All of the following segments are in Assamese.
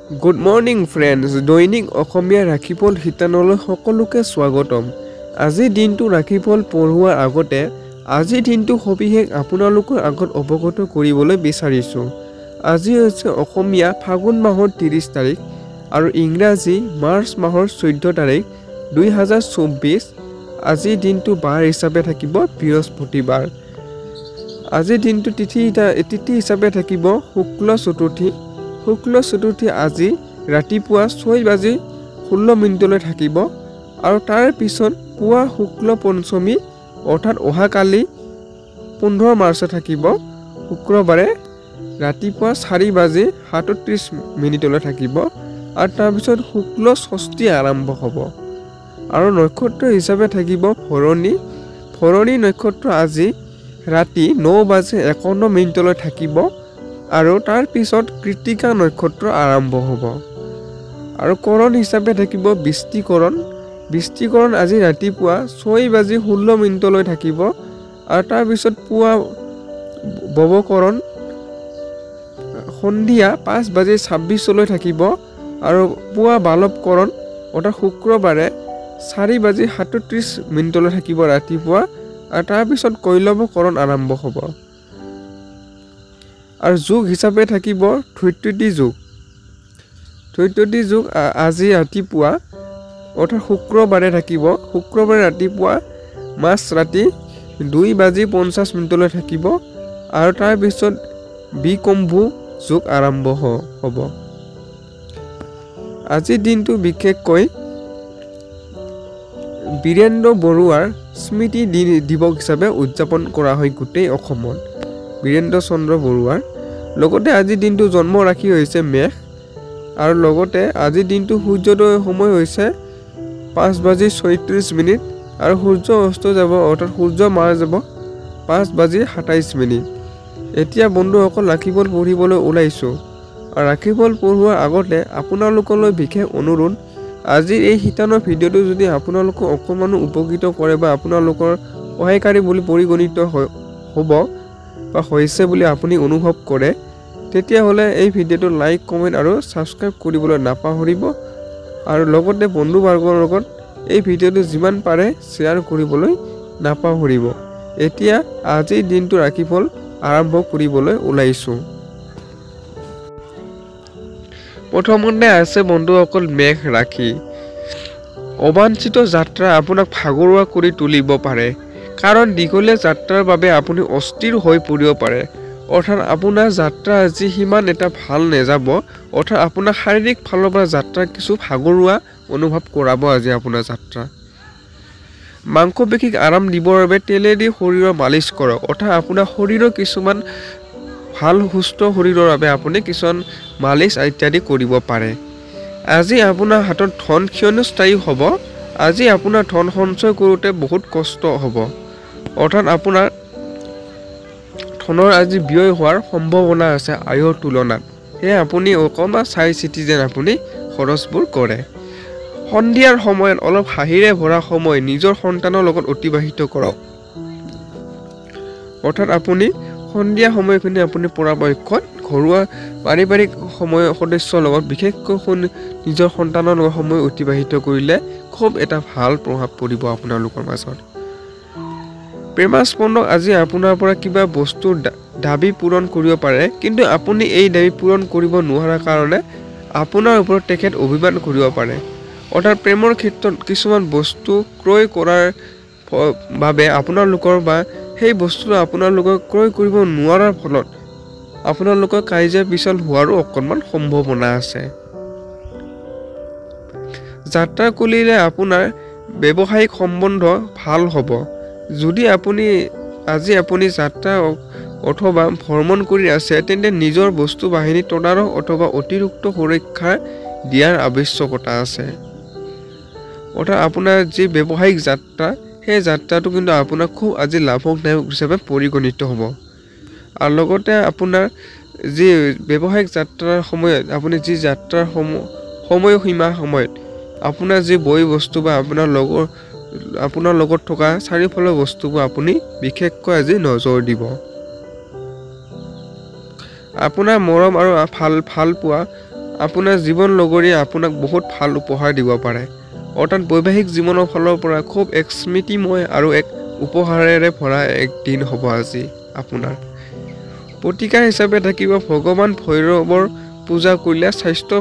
গুড মৰ্নিং ফ্ৰেণ্ডছ, দৈনিক অসমীয়া ৰাখিফল শিতানলৈ সকলোকে স্বাগতম। আজিৰ দিনটো ৰাখিফল পঢ়োৱাৰ আগতে আজিৰ দিনটো সবিশেষ আপোনালোকৰ আগত অৱগত কৰিবলৈ বিচাৰিছোঁ। আজি হৈছে অসমীয়া ফাগুন মাহৰ 30 তাৰিখ আৰু ইংৰাজী মাৰ্চ মাহৰ 14 তাৰিখ 2024। আজিৰ দিনটো বাৰ হিচাপে থাকিব বৃহস্পতিবাৰ। আজিৰ দিনটো তিথি হিচাপে থাকিব শুক্ল চতুৰ্থী। শুক্ল চতুৰ্থী আজি ৰাতিপুৱা 6:16 থাকিব আৰু তাৰ পিছত পুৱা শুক্ল পঞ্চমী অৰ্থাৎ অহাকালি 15 মাৰ্চত থাকিব শুক্ৰবাৰে ৰাতিপুৱা 4:37 থাকিব আৰু তাৰপিছত শুক্ল ষষ্ঠী আৰম্ভ হ'ব আৰু নক্ষত্ৰ হিচাপে থাকিব ভৰণী। ভৰণী নক্ষত্ৰ আজি ৰাতি 9:51 থাকিব আৰু তাৰ পিছত কৃত্তিকা নক্ষত্ৰ আৰম্ভ হ'ব আৰু কৰণ হিচাপে থাকিব বৃষ্টিকৰণ। বৃষ্টিকৰণ আজি ৰাতিপুৱা 6:16 থাকিব আৰু তাৰপিছত পুৱা বৱকৰণ সন্ধিয়া 5:26 থাকিব আৰু পুৱা বালৱকৰণ অৰ্থাৎ শুক্ৰবাৰে 4:37 থাকিব ৰাতিপুৱা আৰু তাৰপিছত কৈলৱকৰণ আৰম্ভ হ'ব আৰু যোগ হিচাপে থাকিব ধৈত্যতী যোগ। ধৈত্যতী যোগ আজি ৰাতিপুৱা অৰ্থাৎ শুক্ৰবাৰে থাকিব। শুক্ৰবাৰে ৰাতিপুৱা মাঝৰাতি 2:50 থাকিব আৰু তাৰপিছত বিকম্ভু যোগ আৰম্ভ হ'ব। আজিৰ দিনটো বিশেষকৈ বীৰেন্দ্ৰ বৰুৱাৰ স্মৃতি দিৱস হিচাপে উদযাপন কৰা হয় গোটেই অসমত। বীৰেন্দ্ৰ চন্দ্ৰ বৰুৱাৰ লগতে আজিৰ দিনটো জন্ম ৰাশি হৈছে মেষ আৰু লগতে আজিৰ দিনটো সূৰ্যোদয় সময় হৈছে 5:36 আৰু সূৰ্য অস্ত যাব অৰ্থাৎ সূৰ্য মাৰ যাব 5:27। এতিয়া বন্ধুসকল ৰাখিফল পঢ়িবলৈ ওলাইছোঁ আৰু ৰাখিফল পঢ়োৱাৰ আগতে আপোনালোকলৈ বিশেষ অনুৰোধ, আজিৰ এই শিতানৰ ভিডিঅ'টো যদি আপোনালোকক অকণমানো উপকৃত কৰে বা আপোনালোকৰ সহায়কাৰী বুলি পৰিগণিত হ'ব বা হৈছে বুলি আপুনি অনুভৱ কৰে, তেতিয়াহ'লে এই ভিডিঅ'টো লাইক, কমেণ্ট আৰু ছাবস্ক্ৰাইব কৰিবলৈ নাপাহৰিব আৰু লগতে বন্ধুবৰ্গৰ লগত এই ভিডিঅ'টো যিমান পাৰে শ্বেয়াৰ কৰিবলৈ নাপাহৰিব। এতিয়া আজিৰ দিনটো ৰাখিফল আৰম্ভ কৰিবলৈ ওলাইছোঁ। প্ৰথমতে আছে বন্ধুসকল মেঘ ৰাশি। অবাঞ্ছিত যাত্ৰা আপোনাক ভাগৰুৱা কৰি তুলিব পাৰে, কাৰণ দীঘলীয়া যাত্ৰাৰ বাবে আপুনি অস্থিৰ হৈ পৰিব পাৰে। অৰ্থাৎ আপোনাৰ যাত্ৰা আজি সিমান এটা ভাল নাযাব, অৰ্থাৎ আপোনাৰ শাৰীৰিক ফালৰ পৰা যাত্ৰা কিছু ভাগৰুৱা অনুভৱ কৰাব আজি আপোনাৰ যাত্ৰা। মাংসপেশীক আৰাম দিবৰ বাবে তেলেদি শৰীৰৰ মালিচ কৰক, অৰ্থাৎ আপোনাৰ শৰীৰৰ কিছুমান ভাল সুস্থ শৰীৰৰ বাবে আপুনি কিছুমান মালিচ ইত্যাদি কৰিব পাৰে। আজি আপোনাৰ হাতত ধন ক্ষণস্থায়ী হ'ব। আজি আপোনাৰ ধন সঞ্চয় কৰোঁতে বহুত কষ্ট হ'ব, অৰ্থাৎ আপোনাৰ ধনৰ আজি ব্যয় হোৱাৰ সম্ভাৱনা আছে আয়ৰ তুলনাত। সেয়ে আপুনি অকণমান চাই চিতি যেন আপুনি খৰচবোৰ কৰে। সন্ধিয়াৰ সময়ত অলপ হাঁহিৰে ভৰা সময় নিজৰ সন্তানৰ লগত অতিবাহিত কৰক, অৰ্থাৎ আপুনি সন্ধিয়া সময়খিনি আপুনি পৰাপক্ষত ঘৰুৱা পাৰিবাৰিক সদস্যৰ লগত বিশেষকৈ নিজৰ সন্তানৰ লগত সময় অতিবাহিত কৰিলে খুব এটা ভাল প্ৰভাৱ পৰিব আপোনালোকৰ মাজত। প্ৰেমাস্পন্দক আজি আপোনাৰ পৰা কিবা বস্তুৰ দাবী পূৰণ কৰিব পাৰে, কিন্তু আপুনি এই দাবী পূৰণ কৰিব নোৱাৰাৰ কাৰণে আপোনাৰ ওপৰত তেখেত অভিমান কৰিব পাৰে। অৰ্থাৎ প্ৰেমৰ ক্ষেত্ৰত কিছুমান বস্তু ক্ৰয় কৰাৰ বাবে আপোনালোকৰ বা সেই বস্তুটো আপোনালোকক ক্ৰয় কৰিব নোৱাৰাৰ ফলত আপোনালোকৰ কাজিয়া পিছল হোৱাৰো অকণমান সম্ভাৱনা আছে। যাত্ৰা কৰিলে আপোনাৰ ব্যৱসায়িক সম্বন্ধ ভাল হ'ব। যদি আজি আপুনি যাত্ৰা অথবা ভ্ৰমণ কৰি আছে, তেন্তে নিজৰ বস্তু বাহিনী তদাৰক অথবা অতিৰিক্ত সুৰক্ষা দিয়াৰ আৱশ্যকতা আছে। অৰ্থাৎ আপোনাৰ যি ব্যৱসায়িক যাত্ৰা, সেই যাত্ৰাটো কিন্তু আপোনাৰ খুব আজি লাভদায়ক হিচাপে পৰিগণিত হ'ব। আৰু লগতে আপোনাৰ যি ব্যৱসায়িক যাত্ৰাৰ সময়ত আপুনি যি যাত্ৰাৰ সময়সীমা সময়ত আপোনাৰ যি বয় বস্তু বা আপোনাৰ লগত থকা চাৰিওফালৰ বস্তুবোৰ আপুনি বিশেষকৈ আজি নজৰ দিব। আপোনাৰ মৰম আৰু ভাল পোৱা আপোনাৰ জীৱন লগৰীয়ে আপোনাক বহুত ভাল উপহাৰ দিব পাৰে। অৰ্থাৎ বৈবাহিক জীৱনৰ ফালৰ পৰা খুব এক স্মৃতিময় আৰু এক উপহাৰেৰে ভৰা এক দিন হ'ব আজি আপোনাৰ। প্ৰতিকাৰ হিচাপে থাকিব ভগৱান ভৈৰৱৰ পূজা কৰিলে স্বাস্থ্য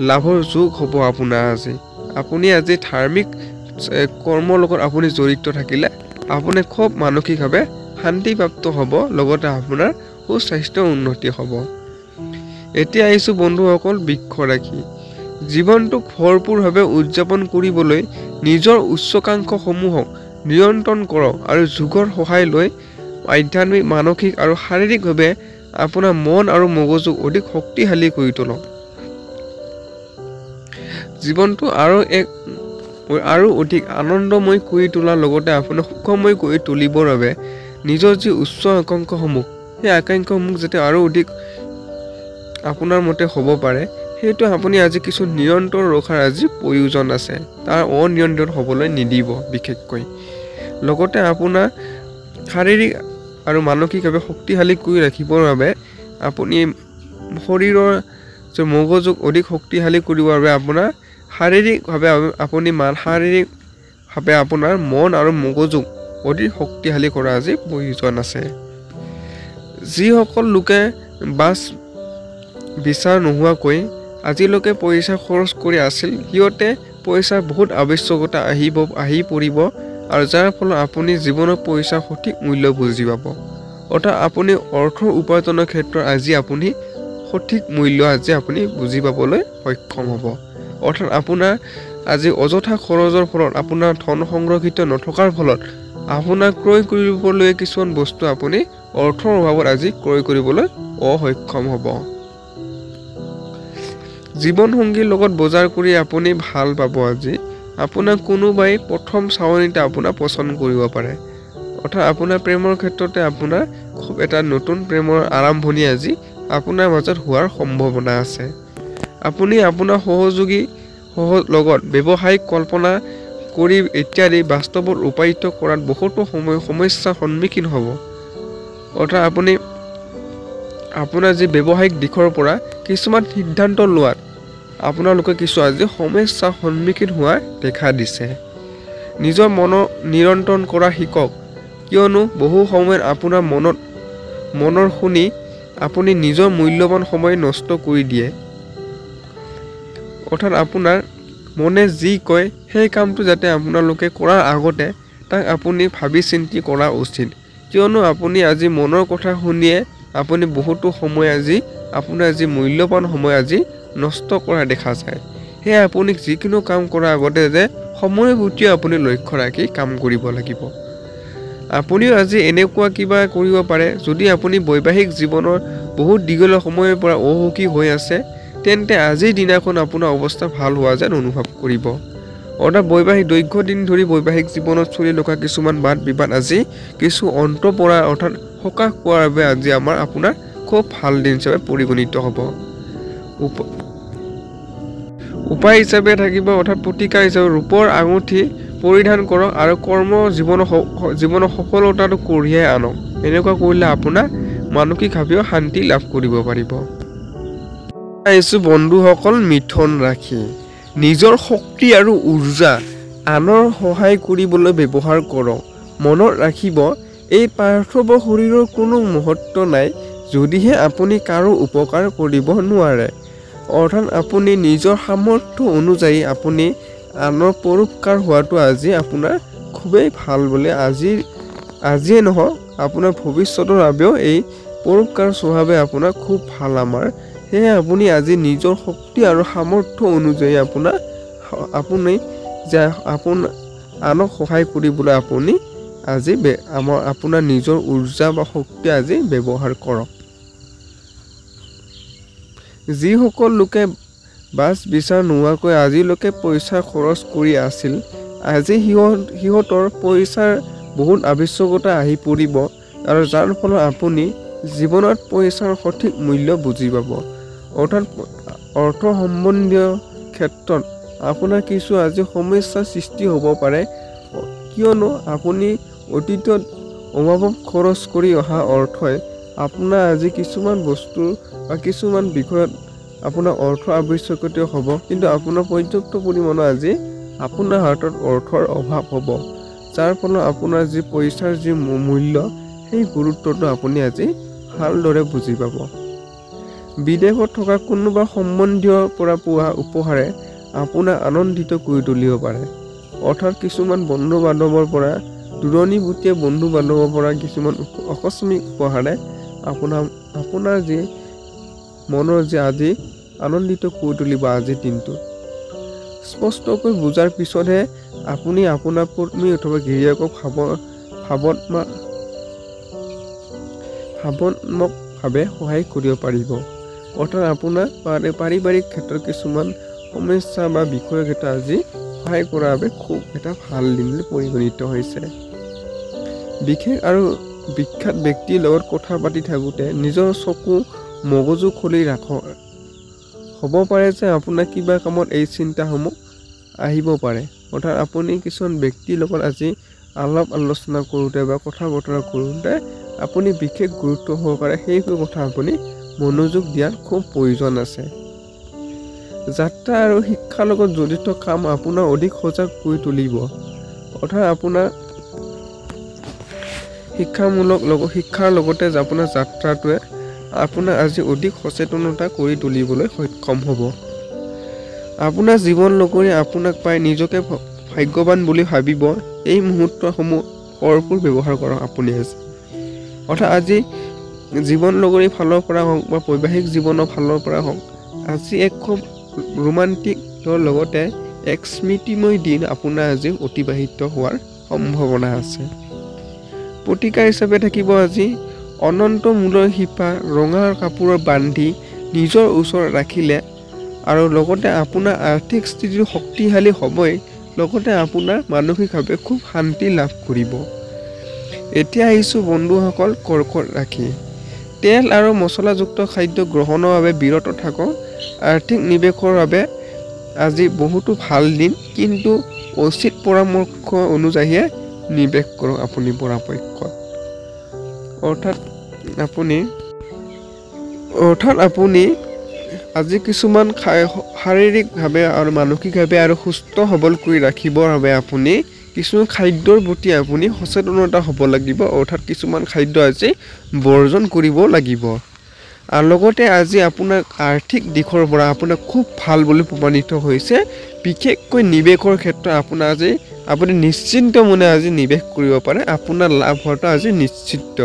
লাভৰ যোগ হ'ব আপোনাৰ আজি। আপুনি আজি ধাৰ্মিক কৰ্মৰ লগত আপুনি জড়িত থাকিলে আপুনি খুব মানসিকভাৱে শান্তিপ্ৰাপ্ত হ'ব, লগতে আপোনাৰ সুস্বাস্থ্যৰ উন্নতি হ'ব। এতিয়া আহিছোঁ বন্ধুসকল বৃক্ষ ৰাশি। জীৱনটোক ভৰপূৰভাৱে উদযাপন কৰিবলৈ নিজৰ উচ্চাকাংক্ষাসমূহক নিয়ন্ত্ৰণ কৰক আৰু যোগৰ সহায় লৈ আধ্যাত্মিক, মানসিক আৰু শাৰীৰিকভাৱে আপোনাৰ মন আৰু মগজুক অধিক শক্তিশালী কৰি তোলক। জীৱনটো আৰু অধিক আনন্দময় কৰি তোলাৰ লগতে আপোনাৰ সুখময় কৰি তুলিবৰ বাবে নিজৰ যি উচ্চ আকাংক্ষাসমূহ, সেই আকাংক্ষাসমূহ যাতে আৰু অধিক আপোনাৰ মতে হ'ব পাৰে, সেইটো আপুনি আজি কিছু নিয়ন্ত্ৰণ ৰখাৰ আজি প্ৰয়োজন আছে। তাৰ অনিয়ন্ত্ৰণ হ'বলৈ নিদিব বিশেষকৈ। লগতে আপোনাৰ শাৰীৰিক আৰু মানসিকভাৱে শক্তিশালী কৰি ৰাখিবৰ বাবে আপুনি শৰীৰৰ যে মগজুক অধিক শক্তিশালী কৰিবৰ বাবে আপোনাৰ শাৰীৰিকভাৱে আপোনাৰ মন আৰু মগজুক অধিক শক্তিশালী কৰা আজি প্ৰয়োজন আছে। যিসকল লোকে বাছ বিচাৰ নোহোৱাকৈ আজিলৈকে পইচা খৰচ কৰি আছিল, সিহঁতে পইচাৰ বহুত আৱশ্যকতা আহি পৰিব আৰু যাৰ ফলত আপুনি জীৱনৰ পইচাৰ সঠিক মূল্য বুজি পাব। অৰ্থাৎ আপুনি অৰ্থৰ উপাৰ্জনৰ ক্ষেত্ৰত আজি আপুনি সঠিক মূল্য আজি আপুনি বুজি পাবলৈ সক্ষম হ'ব। অৰ্থাৎ আপোনাৰ আজি অযথা খৰচৰ ফলত আপোনাৰ ধন সংৰক্ষিত নথকাৰ ফলত আপোনাৰ ক্ৰয় কৰিবলৈ কিছুমান বস্তু আপুনি অৰ্থৰ অভাৱত আজি ক্ৰয় কৰিবলৈ অসক্ষম হ'ব। জীৱনসংগীৰ লগত বজাৰ কৰি আপুনি ভাল পাব আজি। আপোনাক কোনোবাই প্ৰথম চাৱনিতে আপোনাৰ পচন্দ কৰিব পাৰে। অৰ্থাৎ আপোনাৰ প্ৰেমৰ ক্ষেত্ৰতে আপোনাৰ খুব এটা নতুন প্ৰেমৰ আৰম্ভণি আজি আপোনাৰ মাজত হোৱাৰ সম্ভাৱনা আছে। আপুনি আপোনাৰ সহযোগী লগত ব্যৱসায়িক কল্পনা কৰি ইত্যাদি বাস্তৱত ৰূপায়িত কৰাত বহুতো সমস্যাৰ সন্মুখীন হ'ব। অৰ্থাৎ আপুনি আপোনাৰ যি ব্যৱসায়িক দিশৰ পৰা কিছুমান সিদ্ধান্ত লোৱাত আপোনালোকে কিছু আজি সমস্যাৰ সন্মুখীন হোৱা দেখা দিছে। নিজৰ মনৰ নিয়ন্ত্ৰণ কৰা শিকক, কিয়নো বহু সময়ত আপোনাৰ মনৰ শুনি আপুনি নিজৰ মূল্যৱান সময় নষ্ট কৰি দিয়ে। অৰ্থাৎ আপোনাৰ মনে যি কয় সেই কামটো যাতে আপোনালোকে কৰাৰ আগতে তাক আপুনি ভাবি চিন্তি কৰা উচিত, কিয়নো আপুনি আজি মনৰ কথা শুনিয়ে আপুনি বহুতো সময় আপোনাৰ যি মূল্যৱান সময় আজি নষ্ট কৰা দেখা যায়। সেয়ে আপুনি যিকোনো কাম কৰাৰ আগতে যে সময়ৰ প্ৰতি আপুনি লক্ষ্য ৰাখি কাম কৰিব লাগিব। আপুনিও আজি এনেকুৱা কিবা কৰিব পাৰে, যদি আপুনি বৈবাহিক জীৱনৰ বহুত দীঘলীয়া সময়ৰ পৰা অসুখী হৈ আছে, তেন্তে আজিৰ দিনাখন আপোনাৰ অৱস্থা ভাল হোৱা যেন অনুভৱ কৰিব। অৰ্থাৎ দীৰ্ঘদিন ধৰি বৈবাহিক জীৱনত চলি থকা কিছুমান বাদ বিবাদ আজি কিছু অন্ত পৰা অৰ্থাৎ সকাহ পোৱাৰ বাবে আজি আপোনাৰ খুব ভাল দিন হিচাপে পৰিগণিত হ'ব। উপায় হিচাপে থাকিব, অৰ্থাৎ প্ৰতিকাৰ হিচাপে ৰূপৰ আঙুঠি পৰিধান কৰক আৰু জীৱনৰ সফলতাটো কঢ়িয়াই আনক। এনেকুৱা কৰিলে আপোনাৰ মানসিকভাৱেও শান্তি লাভ কৰিব পাৰিব। আহিছোঁ বন্ধুসকল মিথুন ৰাশি। নিজৰ শক্তি আৰু ঊৰ্জা আনৰ সহায় কৰিবলৈ ব্যৱহাৰ কৰক। মনত ৰাখিব, এই পাৰ্থিৱ শৰীৰৰ কোনো মহত্ব নাই যদিহে আপুনি কাৰো উপকাৰ কৰিব নোৱাৰে। অৰ্থাৎ আপুনি নিজৰ সামৰ্থ্য অনুযায়ী আপুনি আনৰ পৰোপকাৰ হোৱাটো আজি আপোনাৰ খুবেই ভাল বুলি আজিয়ে নহওক আপোনাৰ ভৱিষ্যতৰ বাবেও এই পৰোপকাৰ স্বভাৱে আপোনাৰ খুব ভাল আমাৰ। সেয়ে আপুনি আজি নিজৰ শক্তি আৰু সামৰ্থ্য অনুযায়ী আপুনি আনক সহায় কৰিবলৈ আপুনি আজি আপোনাৰ নিজৰ ঊৰ্জা বা শক্তি আজি ব্যৱহাৰ কৰক। যিসকল লোকে বাছ বিচাৰ নোহোৱাকৈ আজিলৈকে পইচা খৰচ কৰি আছিল, আজি সিহঁতৰ পইচাৰ বহুত আৱশ্যকতা আহি পৰিব আৰু যাৰ ফলত আপুনি জীৱনত পইচাৰ সঠিক মূল্য বুজি পাব। অৰ্থাৎ অৰ্থ সম্বন্ধীয় ক্ষেত্ৰত আপোনাৰ কিছু আজি সমস্যাৰ সৃষ্টি হ'ব পাৰে, কিয়নো আপুনি অতীতত অভাৱত খৰচ কৰি অহা অৰ্থই আপোনাৰ আজি কিছুমান বস্তু বা কিছুমান বিষয়ত আপোনাৰ অৰ্থ আৱশ্যকীয় হ'ব, কিন্তু আপোনাৰ পৰ্যাপ্ত পৰিমাণৰ আজি আপোনাৰ হাতত অৰ্থৰ অভাৱ হ'ব, যাৰ ফলত আপোনাৰ যি পইচাৰ যি মূল্য সেই গুৰুত্বটো আপুনি আজি ভালদৰে বুজি পাব। বিদেশত থকা কোনোবা সম্বন্ধীয়ৰ পৰা পোৱা উপহাৰে আপোনাক আনন্দিত কৰি তুলিব পাৰে। অৰ্থাৎ কিছুমান বন্ধু বান্ধৱৰ পৰা দূৰণিবতীয়া বন্ধু বান্ধৱৰ পৰা কিছুমান আকস্মিক উপহাৰে আপোনাৰ যি মনৰ যি আজি আনন্দিত কৰি তুলিব আজিৰ দিনটো। স্পষ্টকৈ বুজাৰ পিছতহে আপুনি আপোনাৰ পত্নী অথবা গিৰিয়েকক ভাৱনাত্মকভাৱে সহায় কৰিব পাৰিব। অৰ্থাৎ আপোনাৰ পাৰিবাৰিক ক্ষেত্ৰত কিছুমান সমস্যা বা বিষয়ৰ ক্ষেত্ৰত আজি সহায় কৰাৰ বাবে খুব এটা ভাল দিন বুলি পৰিগণিত হৈছে। বিশেষ আৰু বিখ্যাত ব্যক্তিৰ লগত কথা পাতি থাকোঁতে নিজৰ চকু মগজু খুলি ৰাখক। হ'ব পাৰে যে আপোনাৰ কিবা কামত এই চিন্তাসমূহ আহিব পাৰে। অৰ্থাৎ আপুনি কিছুমান ব্যক্তিৰ লগত আজি আলাপ আলোচনা কৰোঁতে বা কথা বতৰা কৰোঁতে আপুনি বিশেষ গুৰুত্ব সহকাৰে সেইবোৰ কথা আপুনি মনোযোগ দিয়াৰ খুব প্ৰয়োজন আছে। যাত্ৰা আৰু শিক্ষাৰ লগত জড়িত কাম আপোনাৰ অধিক সজাগ কৰি তুলিব। অৰ্থাৎ আপোনাৰ শিক্ষাৰ লগতে আপোনাৰ যাত্ৰাটোৱে আপোনাৰ আজি অধিক সচেতনতা কৰি তুলিবলৈ সক্ষম হ'ব। আপোনাৰ জীৱন লগৰী আপোনাক পাই নিজকে ভাগ্যৱান বুলি ভাবিব। এই মুহূৰ্তসমূহ ভৰপূৰ ব্যৱহাৰ কৰক আপুনি আজি। অৰ্থাৎ আজি জীৱন লগৰীৰ ফালৰ পৰা হওক বা বৈবাহিক জীৱনৰ ফালৰ পৰা হওক, আজি এক খুব ৰোমান্টিকৰ লগতে এক স্মৃতিময় দিন আপোনাৰ আজি অতিবাহিত হোৱাৰ সম্ভাৱনা আছে। প্ৰতিকাৰ হিচাপে থাকিব আজি অনন্ত মূলৰ শিপা ৰঙা কাপোৰৰ বান্ধি নিজৰ ওচৰত ৰাখিলে আৰু লগতে আপোনাৰ আৰ্থিক স্থিতি শক্তিশালী হ'বই, লগতে আপোনাৰ মানসিকভাৱে খুব শান্তি লাভ কৰিব। এতিয়া আহিছোঁ বন্ধুসকল কৰ্কট ৰাশি। তেল আৰু মছলাযুক্ত খাদ্য গ্ৰহণৰ বাবে বিৰত থাকক। আৰ্থিক নিৱেশৰ বাবে আজি বহুতো ভাল দিন, কিন্তু উচিত পৰামৰ্শ অনুযায়ীহে নিৱেশ কৰক আপুনি পৰাপক্ষত। অৰ্থাৎ আপুনি আজি কিছুমান শাৰীৰিকভাৱে আৰু মানসিকভাৱে আৰু সুস্থ সবল কৰি ৰাখিবৰ বাবে আপুনি কিছুমান খাদ্যৰ প্ৰতি আপুনি সচেতনতা হ'ব লাগিব। অৰ্থাৎ কিছুমান খাদ্য আজি বৰ্জন কৰিব লাগিব। আৰু লগতে আজি আপোনাৰ আৰ্থিক দিশৰ পৰা আপোনাৰ খুব ভাল বুলি প্ৰমাণিত হৈছে। বিশেষকৈ নিৱেশৰ ক্ষেত্ৰত আপুনি নিশ্চিন্ত মনে আজি নিৱেশ কৰিব পাৰে। আপোনাৰ লাভ হোৱাটো আজি নিশ্চিত।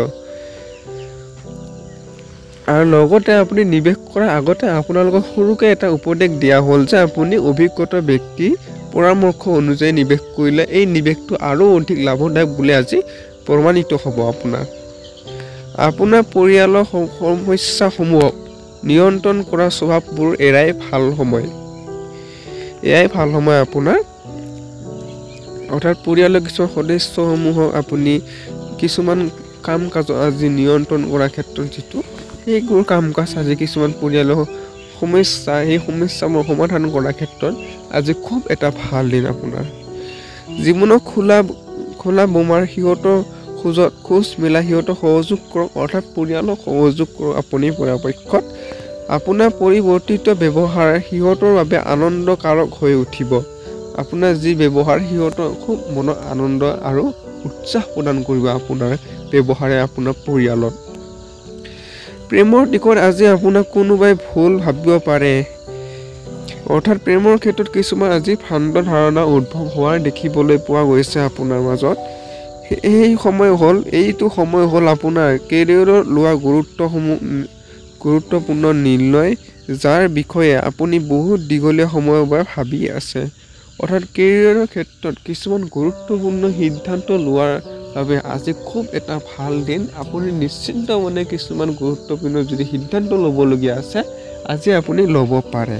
আৰু লগতে আপুনি নিৱেশ কৰাৰ আগতে আপোনালোকক সৰুকৈ এটা উপদেশ দিয়া হ'ল যে আপুনি অভিজ্ঞত ব্যক্তি পৰামৰ্শ অনুযায়ী নিৱেশ কৰিলে এই নিৱেশটো আৰু অধিক লাভদায়ক বুলি আজি প্ৰমাণিত হ'ব। আপোনাৰ পৰিয়ালৰ সমস্যাসমূহক নিয়ন্ত্ৰণ কৰা স্বভাৱবোৰ এৰাই ভাল সময় আপোনাৰ। অৰ্থাৎ পৰিয়ালৰ কিছুমান সদস্যসমূহক আপুনি কিছুমান কাম কাজ আজি নিয়ন্ত্ৰণ কৰাৰ ক্ষেত্ৰত সেইবোৰ কাম কাজ আজি কিছুমান পৰিয়ালৰ সমস্যা, সেই সমস্যাবোৰ সমাধান কৰাৰ ক্ষেত্ৰত আজি খুব এটা ভাল দিন আপোনাৰ। জীৱনত খোলা বোমাৰ সিহঁতৰ খোজত খোজ মিলাই সিহঁতক সহযোগ কৰক। অৰ্থাৎ পৰিয়ালক সহযোগ কৰক আপুনি পৰাপক্ষত। আপোনাৰ পৰিৱৰ্তিত ব্যৱহাৰ সিহঁতৰ বাবে আনন্দকাৰক হৈ উঠিব। আপোনাৰ যি ব্যৱহাৰ সিহঁতৰ খুব মনত আনন্দ আৰু উৎসাহ প্ৰদান কৰিব আপোনাৰ ব্যৱহাৰে আপোনাৰ পৰিয়ালত। প্ৰেমৰ দিশত আজি আপোনাক কোনোবাই ভুল ভাবিব পাৰে। অৰ্থাৎ প্ৰেমৰ ক্ষেত্ৰত কিছুমান আজি ভ্ৰান্ত ধাৰণা উদ্ভৱ হোৱাৰ দেখিবলৈ পোৱা গৈছে আপোনাৰ মাজত। এইটো সময় হ'ল আপোনাৰ কেৰিয়াৰত লোৱা গুৰুত্বপূৰ্ণ নিৰ্ণয়, যাৰ বিষয়ে আপুনি বহুত দীঘলীয়া সময়ৰ পৰা ভাবি আছে। অৰ্থাৎ কেৰিয়াৰৰ ক্ষেত্ৰত কিছুমান গুৰুত্বপূৰ্ণ সিদ্ধান্ত লোৱাৰ বাবে আজি খুব এটা ভাল দিন। আপুনি নিশ্চিন্ত মনে কিছুমান গুৰুত্বপূৰ্ণ যদি সিদ্ধান্ত ল'বলগীয়া আছে আজি আপুনি ল'ব পাৰে।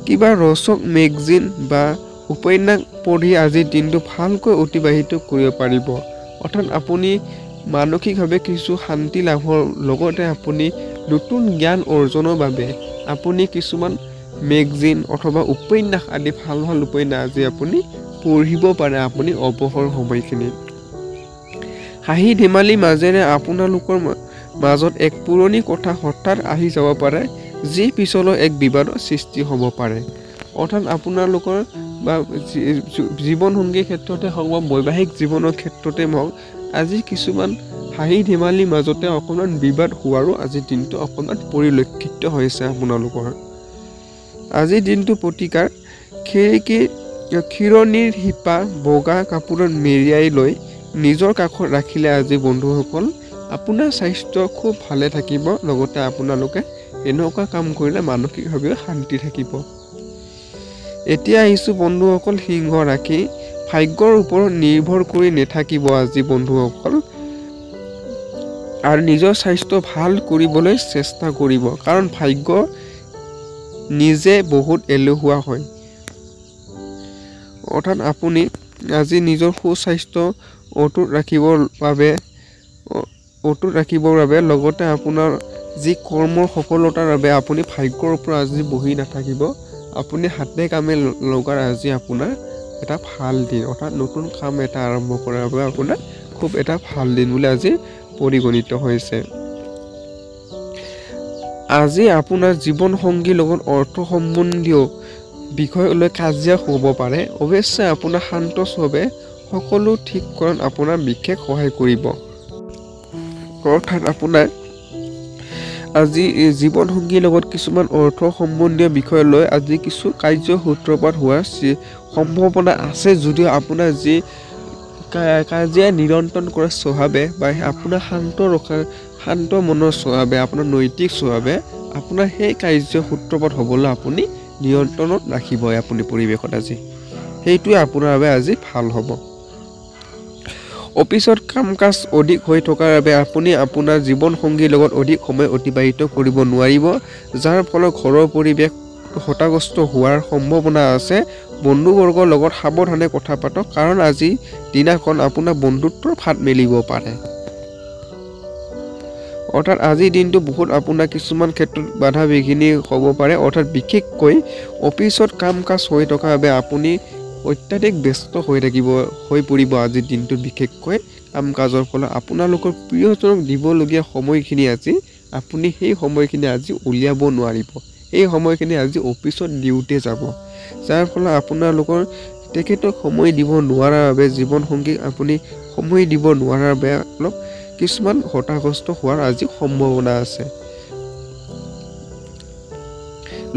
কিবা ৰচক মেগাজিন বা উপন্যাস পঢ়ি আজিৰ দিনটো ভালকৈ অতিবাহিত কৰিব পাৰিব। অৰ্থাৎ আপুনি মানসিকভাৱে কিছু শান্তি লাভৰ লগতে আপুনি নতুন জ্ঞান অৰ্জনৰ বাবে আপুনি কিছুমান মেগাজিন অথবা উপন্যাস আদি ভাল উপন্যাস আজি আপুনি পঢ়িব পাৰে আপুনি অৱসৰ সময়খিনিত। হাঁহি ধেমালি মাজেৰে আপোনালোকৰ মাজত এক পুৰণি কথা হঠাৎ আহি যাব পাৰে, যি পিছলৈ এক বিবাদৰ সৃষ্টি হ'ব পাৰে। অৰ্থাৎ আপোনালোকৰ বা জীৱনসংগীৰ ক্ষেত্ৰতে হওক বা বৈবাহিক জীৱনৰ ক্ষেত্ৰতে হওক আজি কিছুমান হাঁহি ধেমালিৰ মাজতে অকণমান বিবাদ হোৱাৰো আজিৰ দিনটো অকণমান পৰিলক্ষিত হৈছে আপোনালোকৰ। আজিৰ দিনটো প্ৰতিকাৰ ক্ষীৰণীৰ শিপা বগা কাপোৰত মেৰিয়াই লৈ নিজৰ কাষত ৰাখিলে আজি বন্ধুসকল আপোনাৰ স্বাস্থ্য খুব ভালে থাকিব, লগতে আপোনালোকে এনেকুৱা কাম কৰিলে মানসিকভাৱেও শান্তি থাকিব। এতিয়া আহিছোঁ বন্ধুসকল সিংহ ৰাশি। ভাগ্যৰ ওপৰত নিৰ্ভৰ কৰি নাথাকিব আজি বন্ধুসকল, আৰু নিজৰ স্বাস্থ্য ভাল কৰিবলৈ চেষ্টা কৰিব, কাৰণ ভাগ্য নিজে বহুত এলেহুৱা হয়। অৰ্থাৎ আপুনি আজি নিজৰ সুস্বাস্থ্য অটুট ৰাখিবৰ বাবে লগতে আপোনাৰ যি কৰ্মৰ সফলতাৰ বাবে আপুনি ভাগ্যৰ ওপৰত আজি বহি নাথাকিব, আপুনি হাতে কামে লগাৰ আজি আপোনাৰ এটা ভাল দিন, অৰ্থাৎ নতুন কাম এটা আৰম্ভ কৰাৰ বাবে আপোনাৰ খুব এটা ভাল দিন বুলি আজি পৰিগণিত হৈছে। আজি আপোনাৰ জীৱনসংগীৰ লগত অৰ্থ সম্বন্ধীয় বিষয়লৈ কাজিয়া হ'ব পাৰে। অৱশ্যে আপোনাৰ শান্ত স্বভাৱে সকলো ঠিক কৰাত আপোনাৰ বিশেষ সহায় কৰিব। অৰ্থাৎ আপোনাৰ আজি জীৱনসংগীৰ লগত কিছুমান অৰ্থ সম্বন্ধীয় বিষয় লৈ আজি কিছু কাৰ্য সূত্ৰপাত হোৱাৰ সম্ভাৱনা আছে, যদিও আপোনাৰ যি কাজিয়া নিয়ন্ত্ৰণ কৰাৰ স্বভাৱে বা আপোনাৰ শান্ত মনৰ স্বভাৱে, আপোনাৰ নৈতিক স্বভাৱে আপোনাৰ সেই কাৰ্য সূত্ৰপাত হ'বলৈ আপুনি নিয়ন্ত্ৰণত ৰাখিব। আপুনি পৰিৱেশত আজি সেইটোৱে আপোনাৰ বাবে আজি ভাল হ'ব। অফিচত কাম কাজ অধিক হৈ থকাৰ বাবে আপুনি আপোনাৰ জীৱনসংগীৰ লগত অধিক সময় অতিবাহিত কৰিব নোৱাৰিব, যাৰ ফলত ঘৰৰ পৰিৱেশ হতাগ্ৰস্ত হোৱাৰ সম্ভাৱনা আছে। বন্ধুবৰ্গৰ লগত সাৱধানে কথা পাতক, কাৰণ আজি দিনাখন আপোনাৰ বন্ধুত্বৰ ফাট মেলিব পাৰে। অৰ্থাৎ আজিৰ দিনটো বহুত আপোনাৰ কিছুমান ক্ষেত্ৰত বাধা বিঘিনি হ'ব পাৰে। অৰ্থাৎ বিশেষকৈ অফিচত কাম কাজ হৈ থকাৰ বাবে আপুনি অত্যাধিক ব্যস্ত হৈ পৰিব আজিৰ দিনটোত। বিশেষকৈ কাম কাজৰ ফলত আপোনালোকৰ প্ৰিয়জনক দিবলগীয়া সময়খিনি আজি আপুনি সেই সময়খিনি আজি উলিয়াব নোৱাৰিব। এই সময়খিনি আজি অফিচত দিওঁতে যাব, যাৰ ফলত আপোনালোকৰ তেখেতক সময় দিব নোৱাৰাৰ বাবে, জীৱনসংগীক আপুনি সময় দিব নোৱাৰাৰ বাবে অলপ কিছুমান হতাগ্ৰস্ত হোৱাৰ আজি সম্ভাৱনা আছে।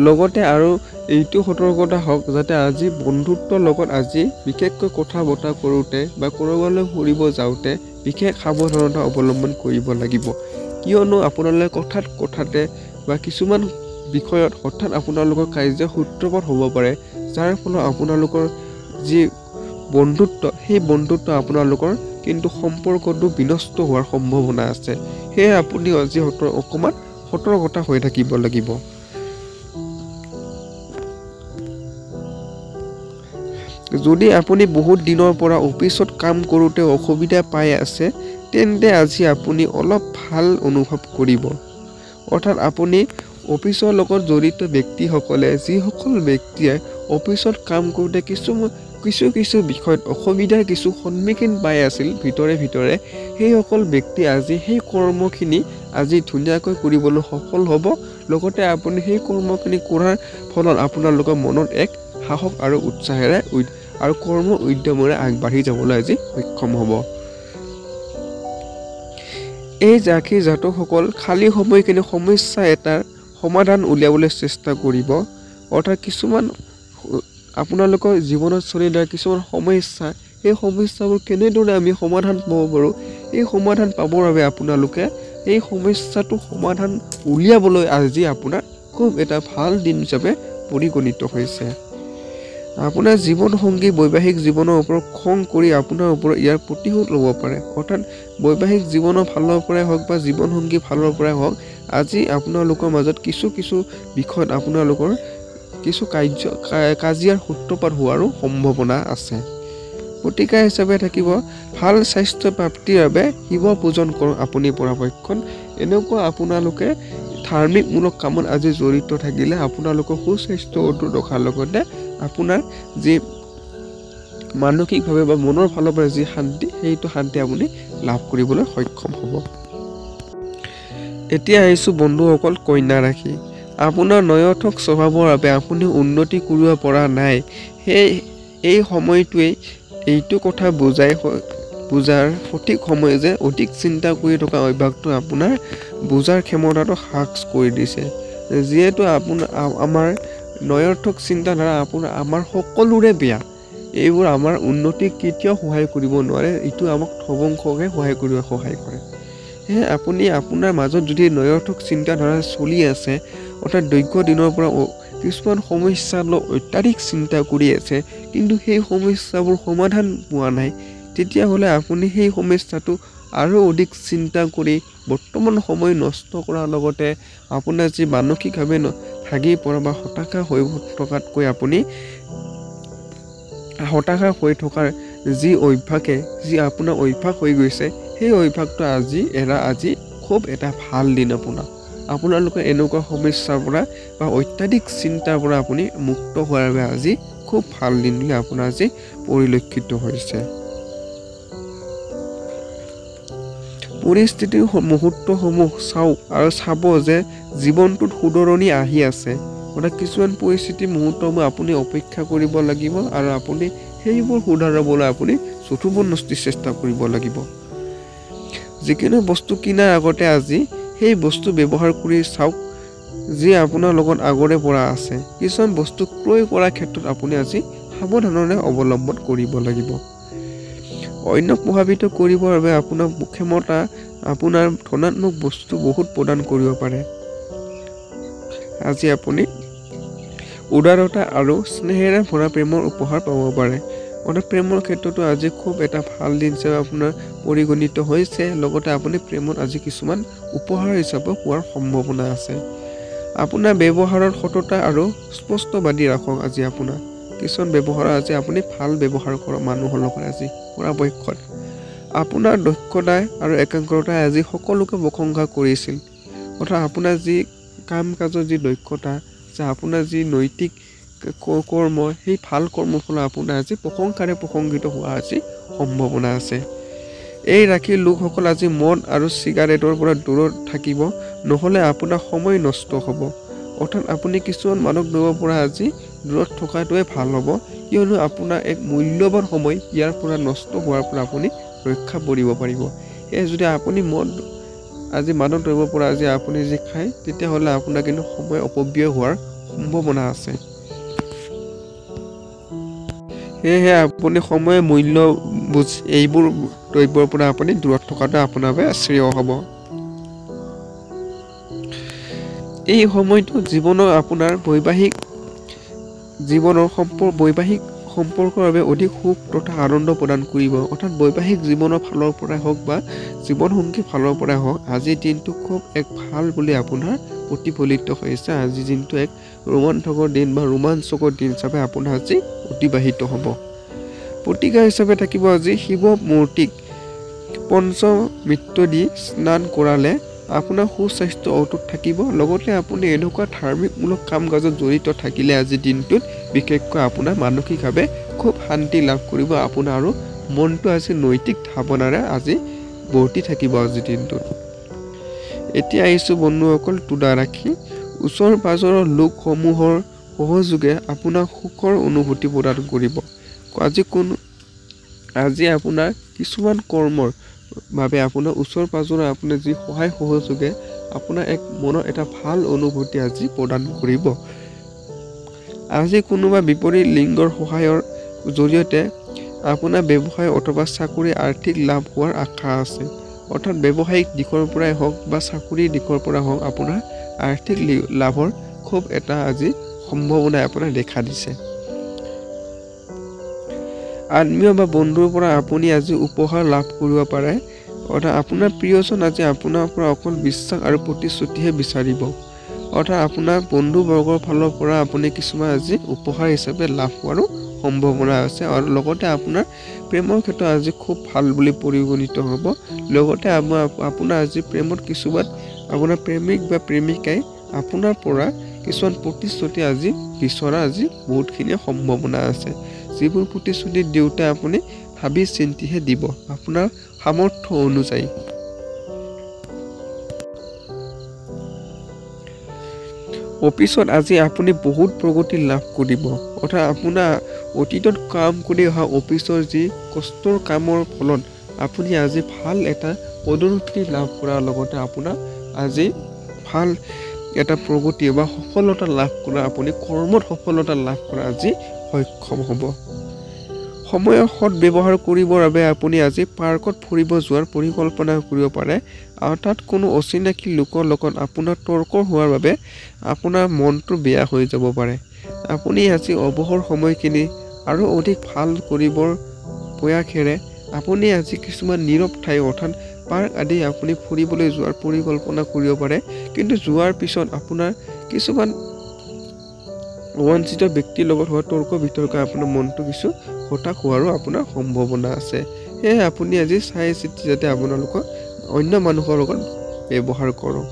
লগতে আৰু এইটো সতৰ্কতা হওক যাতে আজি বন্ধুত্বৰ লগত আজি বিশেষকৈ কথা বতৰা কৰোঁতে বা ক'ৰবালৈ ফুৰিব যাওঁতে বিশেষ সাৱধানতা অৱলম্বন কৰিব লাগিব, কিয়নো আপোনালোকে কথাতে বা কিছুমান বিষয়ত হঠাৎ আপোনালোকৰ কাৰ্য সূত্ৰপাত হ'ব পাৰে, যাৰ ফলত আপোনালোকৰ যি বন্ধুত্ব সেই বন্ধুত্ব আপোনালোকৰ কিন্তু সম্পৰ্কটো বিনষ্ট হোৱাৰ সম্ভাৱনা আছে। সেয়ে আপুনি আজি অকণমান সতৰ্কতা হৈ থাকিব লাগিব। যদি আপুনি বহুত দিনৰ পৰা অফিচত কাম কৰোঁতে অসুবিধা পাই আছে, তেন্তে আজি আপুনি অলপ ভাল অনুভৱ কৰিব। অৰ্থাৎ আপুনি অফিচৰ লগত জড়িত ব্যক্তিসকলে, যিসকল ব্যক্তিয়ে অফিচত কাম কৰোঁতে কিছু বিষয়ত অসুবিধাৰ কিছু সন্মুখীন পাই আছিল ভিতৰে, সেইসকল ব্যক্তি আজি সেই কৰ্মখিনি আজি ধুনীয়াকৈ কৰিবলৈ সফল হ'ব। লগতে আপুনি সেই কৰ্মখিনি কৰাৰ ফলত আপোনালোকৰ মনত এক সাহস আৰু উৎসাহেৰে আৰু কৰ্ম উদ্যমেৰে আগবাঢ়ি যাবলৈ আজি সক্ষম হ'ব। এই ৰাশিৰ জাতকসকল খালী সময়খিনি সমস্যা এটাৰ সমাধান উলিয়াবলৈ চেষ্টা কৰিব। অৰ্থাৎ কিছুমান আপোনালোকৰ জীৱনত চলি থকা কিছুমান সমস্যা, সেই সমস্যাবোৰ কেনেদৰে আমি সমাধান পাব পাৰোঁ, এই সমাধান পাবৰ বাবে আপোনালোকে এই সমস্যাটো সমাধান উলিয়াবলৈ আজি আপোনাৰ খুব এটা ভাল দিন হিচাপে পৰিগণিত হৈছে। আপোনাৰ জীৱনসংগী বৈবাহিক জীৱনৰ ওপৰত খং কৰি আপোনাৰ ওপৰত ইয়াৰ প্ৰতিশোধ ল'ব পাৰে। অৰ্থাৎ বৈবাহিক জীৱনৰ ফালৰ পৰাই হওক বা জীৱনসংগী ফালৰ পৰাই হওক, আজি আপোনালোকৰ মাজত কিছু বিষয়ত আপোনালোকৰ কিছু কাজিয়াৰ সূত্ৰপাত হোৱাৰো সম্ভাৱনা আছে। প্ৰতিকাৰ হিচাপে থাকিব ভাল স্বাস্থ্য প্ৰাপ্তিৰ বাবে শিৱ পূজন কৰক আপুনি পৰাপক্ষত। এনেকুৱা আপোনালোকে ধাৰ্মিকমূলক কামত আজি জড়িত থাকিলে আপোনালোকৰ সুস্বাস্থ্য অটুট ৰখাৰ লগতে আপোনাৰ যি মানসিকভাৱে বা মনৰ ফালৰ পৰা যি শান্তি, সেইটো শান্তি আপুনি লাভ কৰিবলৈ সক্ষম হ'ব। এতিয়া আহিছোঁ বন্ধুসকল কন্যা ৰাশি। আপোনাৰ নয়থক স্বভাৱৰ বাবে আপুনি উন্নতি কৰিব পৰা নাই। এই সময়টোৱেই এইটো কথা বুজাৰ সঠিক সময় যে অধিক চিন্তা কৰি থকা অভ্যাসটো আপোনাৰ বুজাৰ ক্ষমতাটো হ্ৰাস কৰি দিছে। যিহেতু আমাৰ নয়ৰ্থক চিন্তাধাৰা আমাৰ সকলোৰে বেয়া। এইবোৰ আমাৰ উন্নতিক কেতিয়াও সহায় কৰিব নোৱাৰে। এইটো আমাক ধ্বংসহে সহায় কৰে। সেয়ে আপুনি আপোনাৰ মাজত যদি নয়ৰ্থক চিন্তাধাৰা চলি আছে, অৰ্থাৎ দীৰ্ঘদিনৰ পৰা কিছুমান সমস্যা লৈ অত্যাধিক চিন্তা কৰি আছে, কিন্তু সেই সমস্যাবোৰ সমাধান পোৱা নাই, তেতিয়াহ'লে আপুনি সেই সমস্যাটো আৰু অধিক চিন্তা কৰি বৰ্তমান সময় নষ্ট কৰাৰ লগতে আপোনাৰ যি মানসিকভাৱে ভাগি পৰা বা হতাশা হৈ থকাতকৈ আপুনি হতাশা হৈ থকাৰ যি আপোনাৰ অভ্যাস হৈ গৈছে, সেই অভ্যাসটো আজি খুব এটা ভাল দিন আপোনালোকে এনেকুৱা সমস্যাৰ পৰা বা অত্যাধিক চিন্তাৰ পৰা আপুনি মুক্ত হোৱাৰ বাবে আজি খুব ভাল দিন বুলি আপোনাৰ আজি পৰিলক্ষিত হৈছে। পৰিস্থিতিৰ মুহূৰ্তসমূহ চাওক আৰু চাব যে জীৱনটোত শুধৰণি আহি আছে। অৰ্থাৎ কিছুমান পৰিস্থিতিৰ মুহূৰ্তসমূহ আপুনি অপেক্ষা কৰিব লাগিব আৰু আপুনি সেইবোৰ শুধৰাবলৈ আপুনি চতুৰ্বনষ্টি চেষ্টা কৰিব লাগিব। যিকোনো বস্তু কিনাৰ আগতে আজি সেই বস্তু ব্যৱহাৰ কৰি চাওক যি আপোনাৰ লগত আগৰে পৰা আছে। কিছুমান বস্তু ক্ৰয় কৰাৰ ক্ষেত্ৰত আপুনি আজি সাৱধানতা অৱলম্বন কৰিব লাগিব। অন্যক প্ৰভাৱিত কৰিবৰ বাবে আপোনাৰ ক্ষমতা আপোনাৰ ধনাত্মক বস্তু বহুত প্ৰদান কৰিব পাৰে। আজি আপুনি উদাৰতা আৰু স্নেহেৰে ভৰা প্ৰেমৰ উপহাৰ পাব পাৰে। অৰ্থাৎ প্ৰেমৰ ক্ষেত্ৰতো আজি খুব এটা ভাল দিন হিচাপে আপোনাৰ পৰিগণিত হৈছে। লগতে আপুনি প্ৰেমত আজি কিছুমান উপহাৰ হিচাপে পোৱাৰ সম্ভাৱনা আছে। আপোনাৰ ব্যৱহাৰৰ সততা আৰু স্পষ্টবাদী ৰাখক। আজি আপোনাৰ কিছুমান ব্যৱহাৰ আজি আপুনি ভাল ব্যৱহাৰ কৰা মানুহৰ লগত আজি পৰাপক্ষত আপোনাৰ দক্ষতা আৰু একাগ্ৰতাই আজি সকলোকে প্ৰশংসা কৰিছিল। অৰ্থাৎ আপোনাৰ যি কাম কাজৰ যি দক্ষতা, যে আপোনাৰ যি নৈতিক কৰ্ম, সেই ভাল কৰ্মৰ ফলত আপোনাৰ আজি প্ৰশংসাৰে প্ৰশংসিত হোৱা আজি সম্ভাৱনা আছে। এই ৰাশি লোকসকল আজি মদ আৰু চিগাৰেটৰ পৰা দূৰত থাকিব, নহ'লে আপোনাৰ সময় নষ্ট হ'ব। অৰ্থাৎ আপুনি কিছুমান মাদক দ্ৰব্যৰ পৰা আজি দূৰত থকাটোৱে ভাল হ'ব, কিয়নো আপোনাৰ এক মূল্যৱান সময় ইয়াৰ পৰা নষ্ট হোৱাৰ পৰা আপুনি ৰক্ষা পৰিব পাৰিব। সেয়ে যদি আপুনি মাদক দ্ৰব্যৰ পৰা আজি আপুনি যি খায়, তেতিয়াহ'লে আপোনাৰ কিন্তু সময় অপব্যয় হোৱাৰ সম্ভাৱনা আছে। সেয়েহে আপুনি সময় মূল্য বুজি এইবোৰ দ্ৰব্যৰ পৰা আপুনি দূৰত থকাটো আপোনাৰ বাবে শ্ৰেয় হ'ব। এই সময়টো আপোনাৰ বৈবাহিক সম্পৰ্কৰ বাবে অধিক সুখ তথা আনন্দ প্ৰদান কৰিব। অৰ্থাৎ বৈবাহিক জীৱনৰ ফালৰ পৰাই হওক বা জীৱনসংগীৰ ফালৰ পৰাই হওক, আজিৰ দিনটো খুব এক ভাল বুলি আপোনাৰ প্ৰতিফলিত হৈছে। আজিৰ দিনটো এক ৰোমাঞ্চকৰ দিন বা ৰোমাঞ্চকৰ দিন হিচাপে আপোনাৰ আজি অতিবাহিত হ'ব। প্ৰতিকাৰ হিচাপে থাকিব আজি শিৱ মূৰ্তিক পঞ্চমৃত্য দি স্নান কৰালে আপোনাৰ সুস্বাস্থ্য অটুট থাকিব। লগতে আপুনি এনেকুৱা ধাৰ্মিকমূলক কাম কাজত জড়িত থাকিলে আজিৰ দিনটোত বিশেষকৈ আপোনাৰ মানসিকভাৱে খুব শান্তি লাভ কৰিব। আপোনাৰ আৰু মনটো আজি নৈতিক ভাৱনাৰে আজি ভৰ্তি থাকিব আজিৰ দিনটোত। এতিয়া আহিছোঁ বন্ধুসকল তুলা ৰাশি। ওচৰ পাজৰৰ লোকসমূহৰ সহযোগে আপোনাক সুখৰ অনুভূতি প্ৰদান কৰিব। আজি আপোনাৰ কিছুমান কৰ্মৰ বাবে আপোনাৰ ওচৰ পাজৰৰ আপোনাৰ যি সহায় সহযোগে আপোনাৰ এক মনত এটা ভাল অনুভূতি আজি প্ৰদান কৰিব। আজি কোনোবা বিপৰীত লিংগৰ সহায়ৰ জৰিয়তে আপোনাৰ ব্যৱসায় অথবা চাকৰি আৰ্থিক লাভ হোৱাৰ আশা আছে। অৰ্থাৎ ব্যৱসায়িক দিশৰ পৰাই হওক বা চাকৰিৰ দিশৰ পৰা হওক, আপোনাৰ আৰ্থিক লাভৰ খুব এটা আজি সম্ভাৱনা আপোনাৰ দেখা দিছে। আত্মীয় বা বন্ধুৰ পৰা আপুনি আজি উপহাৰ লাভ কৰিব পাৰে। অৰ্থাৎ আপোনাৰ প্ৰিয়জন আজি আপোনাৰ পৰা অকল বিশ্বাস আৰু প্ৰতিশ্ৰুতিহে বিচাৰিব। অৰ্থাৎ আপোনাৰ বন্ধুবৰ্গৰ ফালৰ পৰা আপুনি কিছুমান আজি উপহাৰ হিচাপে লাভ হোৱাৰো সম্ভাৱনা আছে। আৰু লগতে আপোনাৰ প্ৰেমৰ ক্ষেত্ৰত আজি খুব ভাল বুলি পৰিগণিত হ'ব। লগতে আপোনাৰ আজি প্ৰেমত কিছুমান আপোনাৰ প্ৰেমিক বা প্ৰেমিকাই আপোনাৰ পৰা কিছুমান প্ৰতিশ্ৰুতি আজি বিচৰা আজি বহুতখিনি সম্ভাৱনা আছে। যিবোৰ প্ৰতিশ্ৰুতি দিওঁতে আপুনি ভাবি চিন্তিহে দিব আপোনাৰ সামৰ্থ্য অনুযায়ী। অফিচত আজি আপুনি বহুত প্ৰগতি লাভ কৰিব। অৰ্থাৎ আপোনাৰ অতীতত কাম কৰি অহা অফিচৰ যি কষ্টৰ কামৰ ফলত আপুনি আজি ভাল এটা পদোন্নতি লাভ কৰাৰ লগতে আপোনাৰ আজি ভাল এটা প্ৰগতি বা সফলতা লাভ কৰা, আপুনি কৰ্মত সফলতা লাভ কৰা আজি সক্ষম হ'ব। সময়ৰ সৎ ব্যৱহাৰ কৰিবৰ বাবে আপুনি আজি পাৰ্কত ফুৰিব যোৱাৰ পৰিকল্পনা কৰিব পাৰে। আৰু তাত কোনো অচিনাকি লোকৰ লগত আপোনাৰ তৰ্ক হোৱাৰ বাবে আপোনাৰ মনটো বেয়া হৈ যাব পাৰে। আপুনি আজি অৱসৰ সময়খিনি আৰু অধিক ভাল কৰিবৰ প্ৰয়াসেৰে আপুনি আজি কিছুমান নীৰৱ ঠাই অৰ্থাৎ পাৰ্ক আদি আপুনি ফুৰিবলৈ যোৱাৰ পৰিকল্পনা কৰিব পাৰে। কিন্তু যোৱাৰ পিছত আপোনাৰ কিছুমান অবাঞ্ছিত ব্যক্তিৰ লগত হোৱা তৰ্ক বিতৰ্কে আপোনাৰ মনটো কিছু হতাশ হোৱাৰো আপোনাৰ সম্ভাৱনা আছে। সেয়ে আপুনি আজি চাই চিতি যাতে আপোনালোকৰ অন্য মানুহৰ লগত ব্যৱহাৰ কৰক।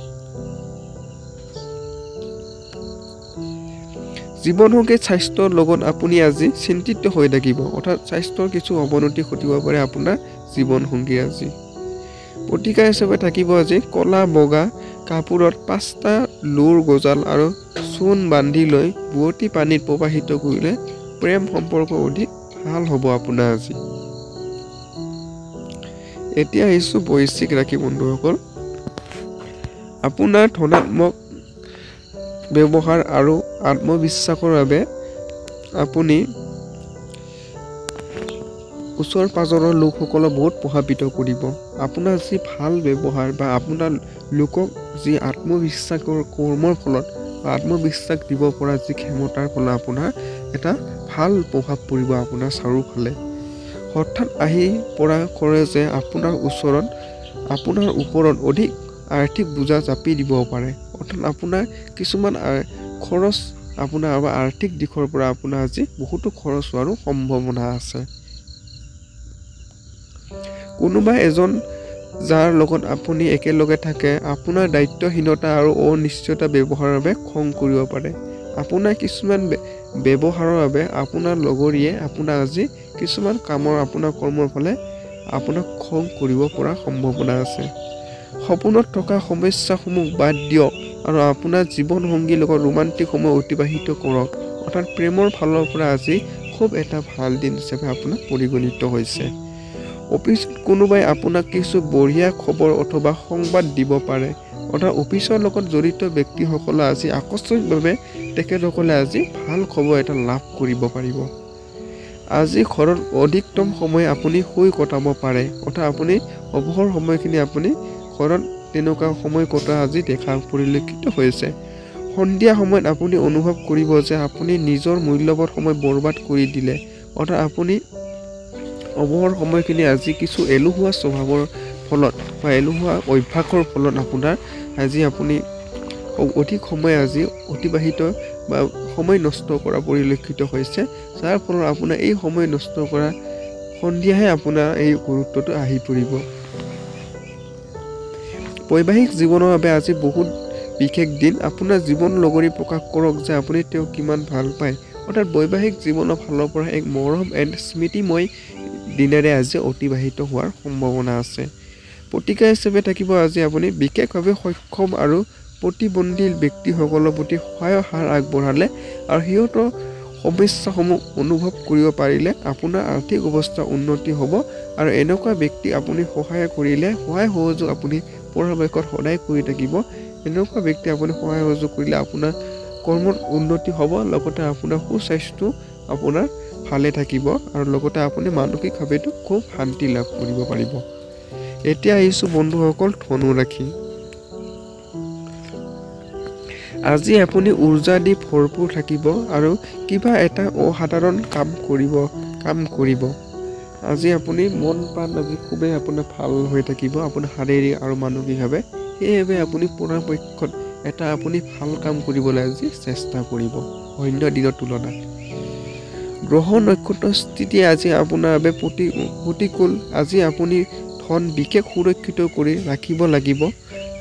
জীৱনসংগী স্বাস্থ্যৰ লগত আপুনি আজি চিন্তিত হৈ থাকিব। অৰ্থাৎ স্বাস্থ্যৰ কিছু অৱনতি ঘটিব পাৰে আপোনাৰ জীৱনসংগী আজি। প্ৰতিকা হিচাপে থাকিব আজি ক'লা বগা কাপোৰত 5টা লোৰ গজাল আৰু চূণ বান্ধি লৈ বুৱতী পানীত প্ৰবাহিত কৰিলে প্ৰেম সম্পৰ্ক অধিক ভাল হ'ব আপোনাৰ আজি। এতিয়া আহিছোঁ বৃশ্চিক ৰাশি বন্ধুসকল। আপোনাৰ ধনাত্মক ব্যৱহাৰ আৰু আত্মবিশ্বাসৰ বাবে আপুনি ওচৰ পাজৰৰ লোকসকলক বহুত প্ৰভাৱিত কৰিব। আপোনাৰ যি ভাল ব্যৱহাৰ বা আপোনাৰ লোকক যি আত্মবিশ্বাসৰ কৰ্মৰ ফলত বা আত্মবিশ্বাস দিব পৰা যি ক্ষমতাৰ ফলত আপোনাৰ এটা ভাল প্ৰভাৱ পৰিব আপোনাৰ চাৰিওফালে। হঠাৎ আহি পৰা কৰে যে আপোনাৰ ওপৰত অধিক আৰ্থিক বোজা জাপি দিব পাৰে। অৰ্থাৎ আপোনাৰ কিছুমান খৰচ আপোনাৰ আৰ্থিক দিশৰ পৰা আপোনাৰ আজি বহুতো খৰচ হোৱাৰো সম্ভাৱনা আছে। কোনোবা এজন যাৰ লগত আপুনি একেলগে থাকে আপোনাৰ দায়িত্বহীনতা আৰু অনিশ্চয়তা ব্যৱহাৰৰ বাবে খং কৰিব পাৰে। আপোনাৰ কিছুমান ব্যৱহাৰৰ বাবে আপোনাৰ লগৰীয়ে আপোনাৰ আজি কিছুমান আপোনাৰ কৰ্মৰ ফালে আপোনাক খং কৰিব পৰা সম্ভাৱনা আছে। সপোনত থকা সমস্যাসমূহ বাদ দিয়ক আৰু আপোনাৰ জীৱনসংগীৰ লগত ৰোমান্টিক সময় অতিবাহিত কৰক। অৰ্থাৎ প্ৰেমৰ ফালৰ পৰা আজি খুব এটা ভাল দিন হিচাপে আপোনাৰ পৰিগণিত হৈছে। অফিচত কোনোবাই আপোনাক কিছু বঢ়িয়া খবৰ অথবা সংবাদ দিব পাৰে। অৰ্থাৎ অফিচৰ লগত জড়িত ব্যক্তিসকলে আজি আকস্মিকভাৱে তেখেতসকলে আজি ভাল খবৰ এটা লাভ কৰিব পাৰিব। আজি ঘৰত অধিকতম সময় আপুনি শুই কটাব পাৰে। অৰ্থাৎ আপুনি অৱসৰ সময়খিনি আপুনি ঘৰত তেনেকুৱা সময় কটোৱা আজি দেখা পৰিলক্ষিত হৈছে। সন্ধিয়া সময়ত আপুনি অনুভৱ কৰিব যে আপুনি নিজৰ মূল্যৱান সময় বৰবাদ কৰি দিলে। অৰ্থাৎ আপুনি অৱসৰ সময়খিনি আজি কিছু এলেহুৱা স্বভাৱৰ ফলত বা এলেহুৱা অভ্যাসৰ ফলত আপোনাৰ আজি আপুনি অধিক সময় আজি অতিবাহিত বা সময় নষ্ট কৰা পৰিলক্ষিত হৈছে। যাৰ ফলত আপোনাৰ এই সময় নষ্ট কৰা সন্ধিয়াহে আপোনাৰ এই গুৰুত্বটো আহি পৰিব। বৈবাহিক জীৱনৰ বাবে আজি বহুত বিশেষ দিন। আপোনাৰ জীৱন লগৰী প্ৰকাশ কৰক যে আপুনি তেওঁক কিমান ভাল পায়। অৰ্থাৎ বৈবাহিক জীৱনৰ ফালৰ পৰা এক মৰম এণ্ড স্মৃতিময় দিনেৰে আজি অতিবাহিত হোৱাৰ সম্ভাৱনা আছে। প্ৰতিকা হিচাপে থাকিব আজি আপুনি বিশেষভাৱে সক্ষম আৰু প্ৰতিবন্ধী ব্যক্তিসকলৰ প্ৰতি সহায়ৰ হাত আগবঢ়ালে আৰু সিহঁতৰ সমস্যাসমূহ অনুভৱ কৰিব পাৰিলে আপোনাৰ আৰ্থিক অৱস্থা উন্নতি হ'ব। আৰু এনেকুৱা ব্যক্তি আপুনি সহায় কৰিলে সহায় সহযোগ আপুনি পৰাপক্ষত সদায় কৰি থাকিব। এনেকুৱা ব্যক্তি আপুনি সহায় সহযোগ কৰিলে আপোনাৰ কৰ্মত উন্নতি হ'ব, লগতে আপোনাৰ সুস্বাস্থ্য আপোনাৰ ভালে থাকিব আৰু লগতে আপুনি মানসিকভাৱেতো খুব শান্তি লাভ কৰিব পাৰিব। এতিয়া আহিছোঁ বন্ধুসকল ধনু ৰাশি। আজি আপুনি উৰ্জা দি ভৰপূৰ থাকিব আৰু কিবা এটা অসাধাৰণ কাম কৰিব। আজি আপুনি মন প্ৰাণ আজি খুবেই আপোনাৰ ভাল হৈ থাকিব আপোনাৰ শাৰীৰিক আৰু মানসিকভাৱে। সেইবাবে আপুনি পৰাপক্ষত এটা আপুনি ভাল কাম কৰিবলৈ আজি চেষ্টা কৰিব অন্য দিনৰ তুলনাত। গ্ৰহ নক্ষত্ৰ স্থিতি আজি আপোনাৰ বাবে প্ৰতিকূল। আজি আপুনি ধন বিশেষ সুৰক্ষিত কৰি ৰাখিব লাগিব।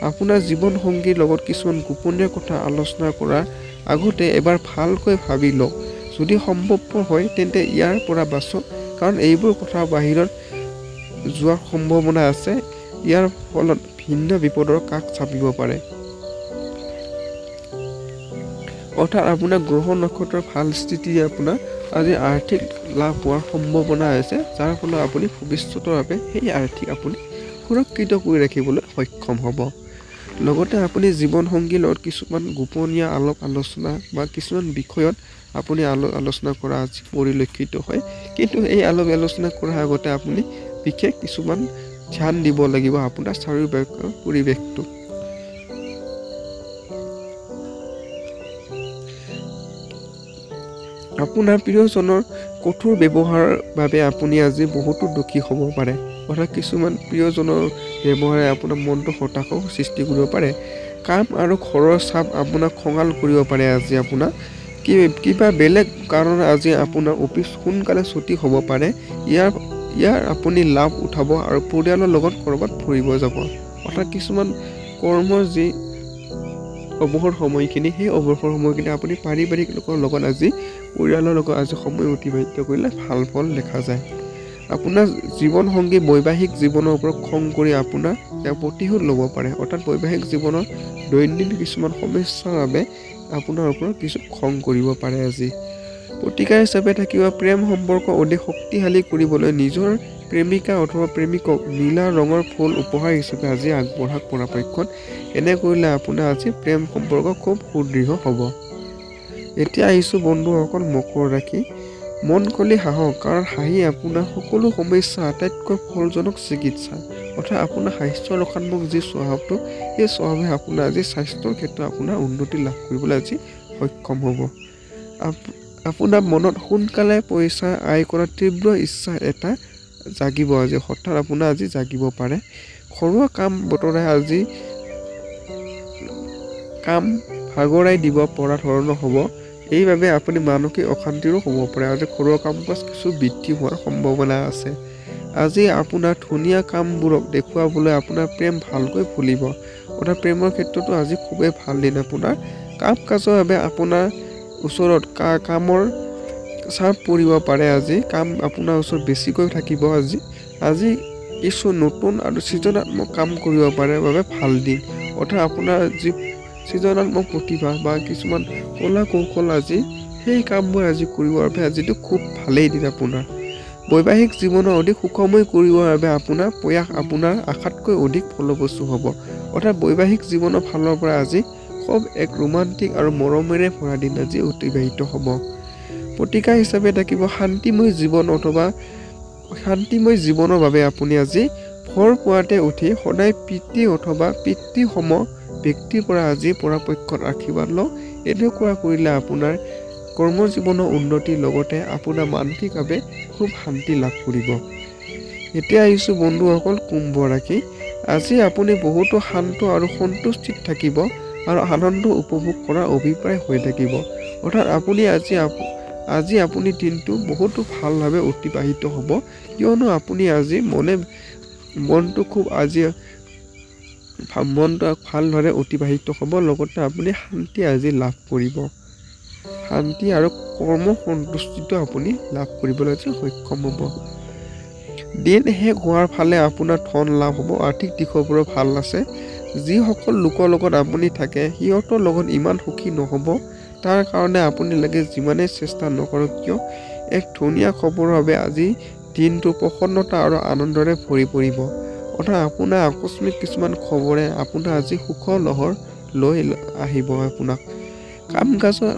আপোনাৰ জীৱনসংগীৰ লগত কিছুমান গোপনীয় কথা আলোচনা কৰাৰ আগতে এবাৰ ভালকৈ ভাবি লওক। যদি সম্ভৱপৰ হয় তেন্তে ইয়াৰ পৰা বাচক, কাৰণ এইবোৰ কথা বাহিৰত যোৱাৰ সম্ভাৱনা আছে। ইয়াৰ ফলত ভিন্ন বিপদৰ কাষ চাপিব পাৰে। অৰ্থাৎ আপোনাৰ গ্ৰহ নক্ষত্ৰৰ ভাল স্থিতি আপোনাৰ আজি আৰ্থিক লাভ হোৱাৰ সম্ভাৱনা আছে, যাৰ ফলত আপুনি ভৱিষ্যতৰ বাবে সেই আৰ্থিক আপুনি সুৰক্ষিত কৰি ৰাখিবলৈ সক্ষম হ'ব। লগতে আপুনি জীৱনসংগীৰ লগত কিছুমান গোপনীয় আলোচনা বা কিছুমান বিষয়ত আপুনি আলোচনা কৰা আজি পৰিলক্ষিত হয়। কিন্তু এই আলোচনা কৰাৰ আগতে আপুনি বিশেষ কিছুমান ধ্যান দিব লাগিব আপোনাৰ চাৰিওকাষৰ পৰিৱেশটো। আপোনাৰ প্ৰিয়জনৰ কঠোৰ ব্যৱহাৰৰ বাবে আপুনি আজি বহুতো দুখী হ'ব পাৰে। অৰ্থাৎ কিছুমান প্ৰিয়জনৰ ব্যৱহাৰে আপোনাৰ মনটো হতাশাও সৃষ্টি কৰিব পাৰে। কাম আৰু ঘৰৰ চাপ আপোনাক খঙাল কৰিব পাৰে। আজি আপোনাৰ কিবা বেলেগ কাৰণে আজি আপোনাৰ অফিচ সোনকালে ছুটি হ'ব পাৰে। ইয়াৰ আপুনি লাভ উঠাব আৰু পৰিয়ালৰ লগত ক'ৰবাত ফুৰিব যাব। অৰ্থাৎ কিছুমান কৰ্মৰ যি অৱসৰ সময়খিনি, সেই অৱসৰ সময়খিনি আপুনি পাৰিবাৰিক লোকৰ লগত আজি পৰিয়ালৰ লগত আজি সময় অতিবাহিত কৰিলে ভাল ফল দেখা যায়। আপোনাৰ জীৱনসংগী বৈবাহিক জীৱনৰ ওপৰত খং কৰি আপোনাৰ তেওঁ প্ৰতিশোধ ল'ব পাৰে। অৰ্থাৎ বৈবাহিক জীৱনৰ দৈনন্দিন কিছুমান সমস্যাৰ বাবে আপোনাৰ ওপৰত কিছু খং কৰিব পাৰে। আজি প্ৰতিকাৰ হিচাপে থাকিব প্ৰেম সম্পৰ্ক অধিক শক্তিশালী কৰিবলৈ নিজৰ প্ৰেমিকা অথবা প্ৰেমিকক নীলা ৰঙৰ ফুল উপহাৰ হিচাপে আজি আগবঢ়াওক পৰাপক্ষত। এনে কৰিলে আপোনাৰ আজি প্ৰেম সম্পৰ্ক খুব সুদৃঢ় হ'ব। এতিয়া আহিছোঁ বন্ধুসকল মকৰ ৰাশি। মন খুলি হাঁহক, কাৰণ হাঁহি আপোনাৰ সকলো সমস্যা আটাইতকৈ ফলজনক চিকিৎসা। অৰ্থাৎ আপোনাৰ স্বাস্থ্য ৰক্ষাত্মক যি স্বভাৱটো, সেই স্বভাৱে আপোনাৰ আজি স্বাস্থ্যৰ ক্ষেত্ৰত আপোনাৰ উন্নতি লাভ কৰিবলৈ আজি সক্ষম হ'ব। আপোনাৰ মনত সোনকালে পইচা আয় কৰাৰ তীব্ৰ ইচ্ছা এটা জাগিব আজি, হঠাৎ আপোনাৰ আজি জাগিব পাৰে। ঘৰুৱা কাম বতৰাই আজি কাম ভাগৰাই দিব পৰা ধৰণৰ হ'ব। এইবাবে আপুনি মানসিক অশান্তিৰো হ'ব পাৰে। আজি ঘৰুৱা কাম কাজ কিছু বৃদ্ধি হোৱাৰ সম্ভাৱনা আছে। আজি আপোনাৰ ধুনীয়া কামবোৰক দেখুৱাবলৈ আপোনাৰ প্ৰেম ভালকৈ ফুলিব। অৰ্থাৎ প্ৰেমৰ ক্ষেত্ৰতো আজি খুবেই ভাল দিন। আপোনাৰ কাম কাজৰ বাবে আপোনাৰ ওচৰত কামৰ চাপ পৰিব পাৰে। আজি কাম আপোনাৰ ওচৰত বেছিকৈ থাকিব। আজি কিছু নতুন আৰু সৃজনাত্মক কাম কৰিব পাৰে বাবে ভাল দিন। অৰ্থাৎ আপোনাৰ যি সৃজনাত্মক প্ৰতিভা বা কিছুমান কলা কৌশল আজি সেই কামবোৰ আজি কৰিবৰ বাবে আজিতো খুব ভালেই দিন আপোনাৰ। বৈবাহিক জীৱনৰ অধিক সুখময় কৰিবৰ বাবে আপোনাৰ প্ৰয়াস আপোনাৰ আশাতকৈ অধিক ফলপ্ৰসূ হ'ব। অৰ্থাৎ বৈবাহিক জীৱনৰ ফালৰ পৰা আজি খুব এক ৰোমান্টিক আৰু মৰমেৰে ভৰা দিন আজি অতিবাহিত হ'ব। প্ৰতিকাৰ হিচাপে থাকিব শান্তিময় জীৱন অথবা শান্তিময় জীৱনৰ বাবে আপুনি আজি ভৰ পুৱাতে উঠি সদায় পিতৃ অথবা পিতৃসম ব্যক্তিৰ পৰা আজি পৰাপক্ষত আশীৰ্বাদ লওক। এনেকুৱা কৰিলে আপোনাৰ কৰ্মজীৱনৰ উন্নতিৰ লগতে আপোনাৰ মানসিকভাৱে খুব শান্তি লাভ কৰিব। এতিয়া আহিছোঁ বন্ধুসকল কুম্ভ ৰাশি। আজি আপুনি বহুতো শান্ত আৰু সন্তুষ্টিত থাকিব আৰু আনন্দ উপভোগ কৰাৰ অভিপ্ৰায় হৈ থাকিব। অৰ্থাৎ আজি আপুনি দিনটো বহুতো ভালভাৱে অতিবাহিত হ'ব, কিয়নো আপুনি আজি মনটো খুব মনটো ভালদৰে অতিবাহিত হ'ব। লগতে আপুনি শান্তি আজি লাভ কৰিব। শান্তি আৰু কৰ্ম সন্তুষ্টিটো আপুনি লাভ কৰিবলৈ আজি সক্ষম হ'ব। দিন শেষ হোৱাৰ ফালে আপোনাৰ ধন লাভ হ'ব। আৰ্থিক দিশৰ পৰা ভাল আছে। যিসকল লোকৰ লগত আপুনি থাকে সিহঁতৰ লগত ইমান সুখী নহ'ব। তাৰ কাৰণে আপুনি লাগে যিমানেই চেষ্টা নকৰক কিয় এক ধুনীয়া খবৰৰ বাবে আজি দিনটো প্ৰসন্নতা আৰু আনন্দৰে ভৰি পৰিব। অৰ্থাৎ আপোনাৰ আকস্মিক কিছুমান খবৰে আপোনাৰ আজি সুখৰ লহৰ লৈ আহিব। আপোনাক কাম কাজত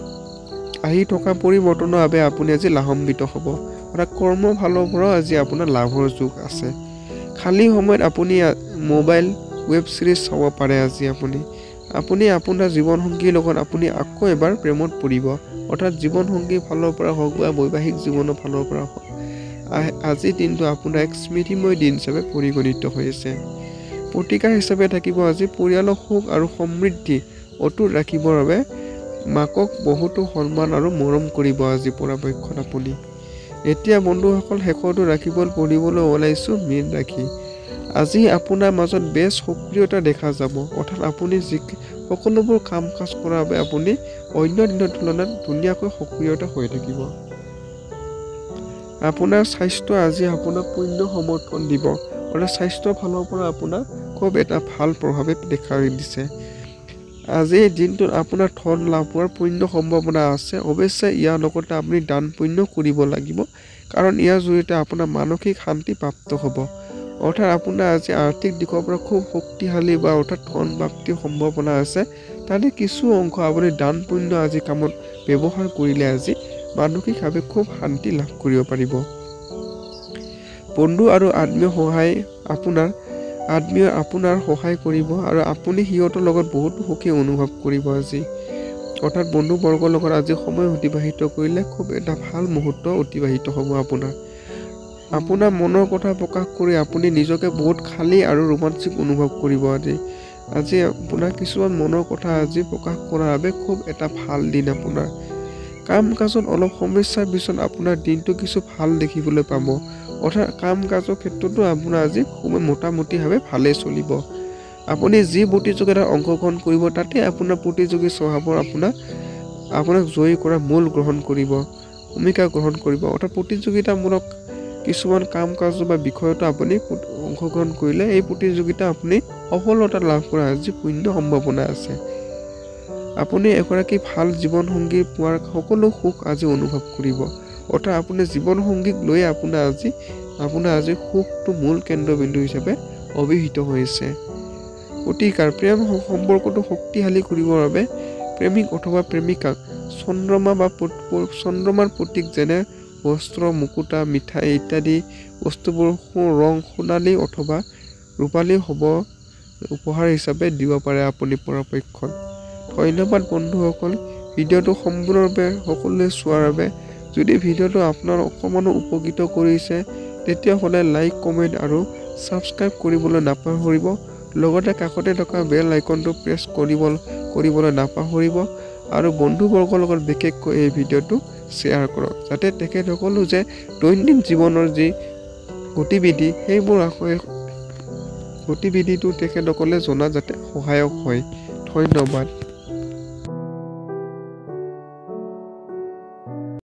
আহি থকা পৰিৱৰ্তনৰ বাবে আপুনি আজি লাভান্বিত হ'ব। অৰ্থাৎ কৰ্মৰ ফালৰ পৰাও আজি আপোনাৰ লাভৰ যোগ আছে। খালী সময়ত আপুনি মোবাইল ৱেব ছিৰিজ চাব পাৰে। আজি আপুনি আপোনাৰ জীৱনসংগীৰ লগত আপুনি আকৌ এবাৰ প্ৰেমত পৰিব। অৰ্থাৎ জীৱনসংগীৰ ফালৰ পৰা হওক বা বৈবাহিক জীৱনৰ ফালৰ পৰা হওক, আজিৰ দিনটো আপোনাৰ এক স্মৃতিময় দিন হিচাপে পৰিগণিত হৈ আছে। প্ৰতিকাৰ হিচাপে থাকিব আজি পৰিয়ালৰ সুখ আৰু সমৃদ্ধি অটুট ৰাখিবৰ বাবে মাকক বহুতো সন্মান আৰু মৰম কৰিব আজি পৰাপক্ষত আপুনি। এতিয়া বন্ধুসকল শেষৰটো ৰাশিফল পঢ়িবলৈ ওলাইছোঁ মীন ৰাশি। আজি আপোনাৰ মাজত বেছ সক্ৰিয়তা দেখা যাব। অৰ্থাৎ আপুনি সকলোবোৰ কাম কাজ কৰাৰ বাবে আপুনি অন্য দিনৰ তুলনাত ধুনীয়াকৈ সক্ৰিয়তা হৈ থাকিব। আপোনাৰ স্বাস্থ্য আজি আপোনাক পূৰ্ণ সমৰ্থন দিব। অৰ্থাৎ স্বাস্থ্যৰ ফালৰ পৰা আপোনাৰ খুব এটা ভাল প্ৰভাৱে দেখা দিছে। আজিৰ দিনটোত আপোনাৰ ধন লাভ হোৱাৰ পূৰ্ণ সম্ভাৱনা আছে। অৱশ্যে ইয়াৰ লগতে আপুনি দান পুণ্য কৰিব লাগিব, কাৰণ ইয়াৰ জৰিয়তে আপোনাৰ মানসিক শান্তি প্ৰাপ্ত হ'ব। অৰ্থাৎ আপোনাৰ আজি আৰ্থিক দিশৰ পৰা খুব শক্তিশালী বা অৰ্থাৎ ধন প্ৰাপ্তিৰ সম্ভাৱনা আছে। তাতে কিছু অংশ আপুনি দান পুণ্য আজি কামত ব্যৱহাৰ কৰিলে আজি মানসিকভাৱে খুব শান্তি লাভ কৰিব পাৰিব। বন্ধু আৰু আত্মীয় আপোনাৰ সহায় কৰিব আৰু আপুনি সিহঁতৰ লগত বহুতো সুখী অনুভৱ কৰিব আজি। অৰ্থাৎ বন্ধুবৰ্গৰ লগত আজি সময় অতিবাহিত কৰিলে খুব এটা ভাল মুহূৰ্ত অতিবাহিত হ'ব আপোনাৰ মনৰ কথা প্ৰকাশ কৰি আপুনি নিজকে বহুত খালী আৰু ৰোমাঞ্চিক অনুভৱ কৰিব আজি আপোনাৰ কিছুমান মনৰ কথা আজি প্ৰকাশ কৰাৰ বাবে খুব এটা ভাল দিন আপোনাৰ। কাম কাজত অলপ সমস্যাৰ পিছত আপোনাৰ দিনটো কিছু ভাল দেখিবলৈ পাব। অৰ্থাৎ কাম কাজৰ ক্ষেত্ৰতো আপোনাৰ আজি সময় মোটামুটিভাৱে ভালেই চলিব। আপুনি যি প্ৰতিযোগিতাত অংশগ্ৰহণ কৰিব তাতে আপোনাৰ প্ৰতিযোগী স্বভাৱৰ আপোনাক জয়ী কৰা ভূমিকা গ্ৰহণ কৰিব। অৰ্থাৎ প্ৰতিযোগিতামূলক কিছুমান কাম কাজ বা বিষয়তো আপুনি অংশগ্ৰহণ কৰিলে এই প্ৰতিযোগিতা আপুনি সফলতা লাভ কৰা আজি পূৰ্ণ সম্ভাৱনা আছে। আপুনি এগৰাকী ভাল জীৱনসংগী পোৱাৰ সকলো সুখ আজি অনুভৱ কৰিব। অৰ্থাৎ আপুনি জীৱনসংগীক লৈ আপোনাৰ আজি সুখটো মূল কেন্দ্ৰবিন্দু হিচাপে অভিহিত হৈছে। প্ৰতিকাৰ প্ৰেম সম্পৰ্কটো শক্তিশালী কৰিবৰ বাবে প্ৰেমিক অথবা প্ৰেমিকাক চন্দ্ৰমাৰ প্ৰতীক যেনে বস্ত্ৰ, মুকুতা, মিঠাই ইত্যাদি বস্তুবোৰ ৰং সোণালী অথবা ৰূপালী হ'ব উপহাৰ হিচাপে দিব পাৰে আপুনি পৰাপক্ষত। ধন্যবাদ বন্ধুসকল, ভিডিঅ'টো সম্পূৰ্ণৰূপে সকলোৱে চোৱাৰ বাবে। যদি ভিডিঅ'টো আপোনাৰ অকণমানো উপকৃত কৰিছে তেতিয়াহ'লে লাইক, কমেণ্ট আৰু ছাবস্ক্ৰাইব কৰিবলৈ নাপাহৰিব। লগতে কাষতে থকা বেল আইকনটো প্ৰেছ কৰিবলৈ নাপাহৰিব আৰু বন্ধুবৰ্গৰ লগত বিশেষকৈ এই ভিডিঅ'টো শ্বেয়াৰ কৰক, যাতে তেখেতসকলো যে দৈনন্দিন জীৱনৰ যি গতিবিধি সেইবোৰ গতিবিধিটো তেখেতসকলে জনা যাতে সহায়ক হয়। ধন্যবাদ।